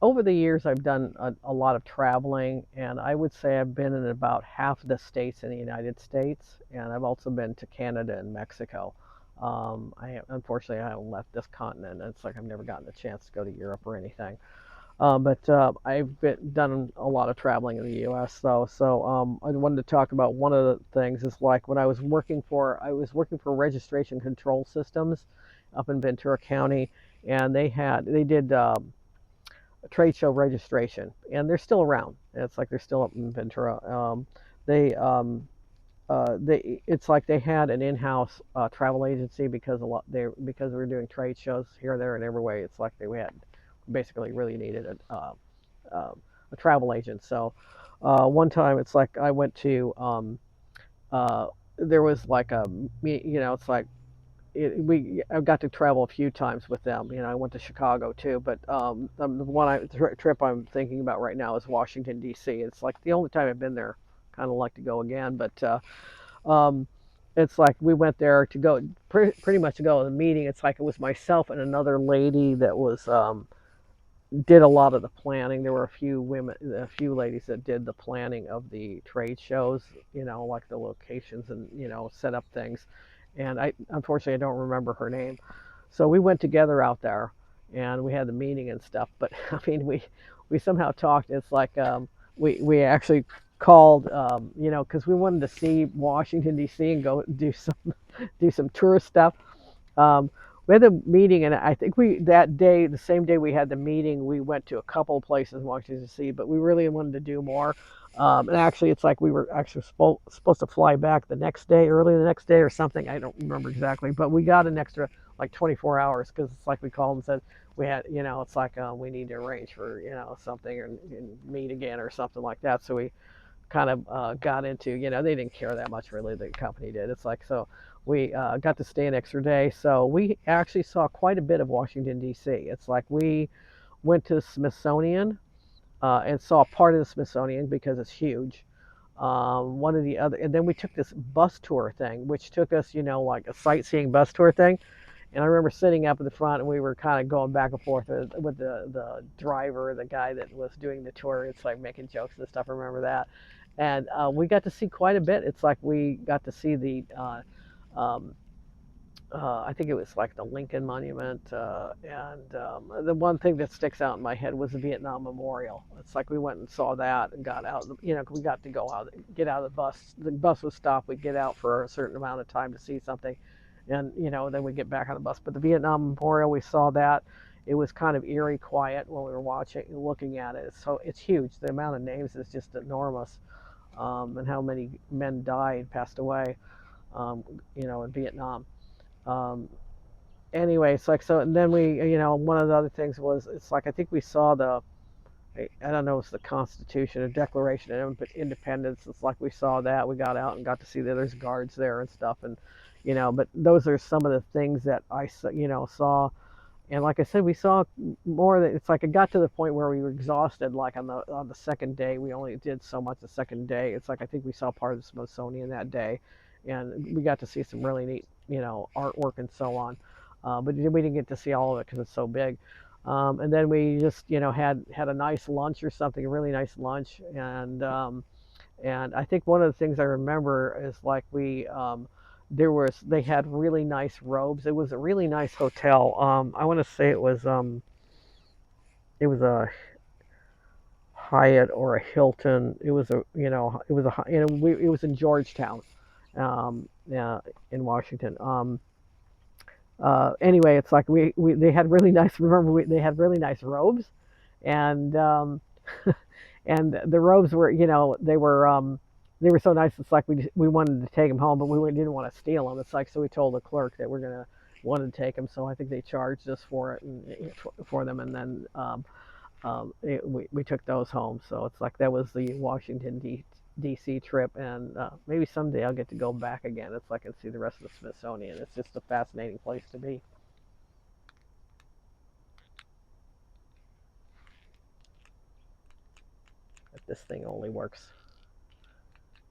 over the years, I've done a lot of traveling, and I would say I've been in about half the states in the United States, and I've also been to Canada and Mexico. Unfortunately, I haven't left this continent. It's like I've never gotten a chance to go to Europe or anything. But done a lot of traveling in the U.S. though, so I wanted to talk about one of the things is like when I was working for Registration Control Systems up in Ventura County, and they did a trade show registration, and they're still around. It's like they're still up in Ventura. They it's like they had an in-house travel agency because we were doing trade shows here, there, and everywhere. It's like they had basically really needed a travel agent. So one time, it's like I went to uh, there was like it's like I got to travel a few times with them. I went to Chicago too, but the trip I'm thinking about right now is Washington D.C. It's like the only time I've been there. Kind of like to go again, but um, it's like we went there to go pretty much to go to the meeting. It's like it was myself and another lady that was did a lot of the planning. There were a few ladies that did the planning of the trade shows, like the locations and, set up things. And unfortunately, I don't remember her name. So we went together out there and we had the meeting and stuff. But I mean, we somehow talked. It's like we actually called, because we wanted to see Washington, D.C. and go do some tourist stuff. Um, we had the meeting, and I think that day, the same day we had the meeting, we went to a couple of places in Washington D.C., but we really wanted to do more. And actually, it's like we were actually supposed to fly back the next day, early the next day or something. I don't remember exactly, but we got an extra like 24 hours because it's like we called and said we had, it's like we need to arrange for, something and meet again or something like that. So we kind of got into, they didn't care that much really, the company did. It's like, so we got to stay an extra day. So we actually saw quite a bit of Washington, D.C. It's like we went to the Smithsonian and saw part of the Smithsonian because it's huge. One of the other, and then we took this bus tour thing, which took us, like a sightseeing bus tour thing. And I remember sitting up in the front, and we were kind of going back and forth with the driver, the guy that was doing the tour. It's like making jokes and stuff. I remember that, and we got to see quite a bit. It's like we got to see um, I think it was like the Lincoln Monument, and the one thing that sticks out in my head was the Vietnam Memorial. It's like we went and saw that and got out. We got to go out, get out of the bus. The bus would stop. We'd get out for a certain amount of time to see something, and then we get back on the bus. But the Vietnam Memorial, we saw that. It was kind of eerie quiet when we were looking at it. So it's huge. The amount of names is just enormous, and how many men died, passed away, in Vietnam. Um, anyway, it's like so. And then one of the other things was it's like I think we saw I don't know, it's the Constitution or Declaration of Independence. It's like we saw that. We got out and got to see that there's guards there and stuff, and But those are some of the things that I saw. And like I said, we saw more. That it's like it got to the point where we were exhausted. Like on the second day, we only did so much the second day. It's like I think we saw part of the Smithsonian that day, and we got to see some really neat, artwork and so on. But we didn't get to see all of it because it's so big. And then we just, had a nice lunch or something, a really nice lunch, and I think one of the things I remember is like they had really nice robes. It was a really nice hotel. I want to say it was a Hyatt or a Hilton. It was it was in Georgetown, yeah, in Washington. Anyway, it's like they had really nice. They had really nice robes, and and the robes were, they were so nice. It's like we wanted to take them home, but we didn't want to steal them. It's like so we told the clerk that we're gonna wanted to take them. So I think they charged us for it and for them, and then we took those home. So it's like that was the Washington D.C. trip, and maybe someday I'll get to go back again. It's like and see the rest of the Smithsonian. It's just a fascinating place to be. If this thing only works.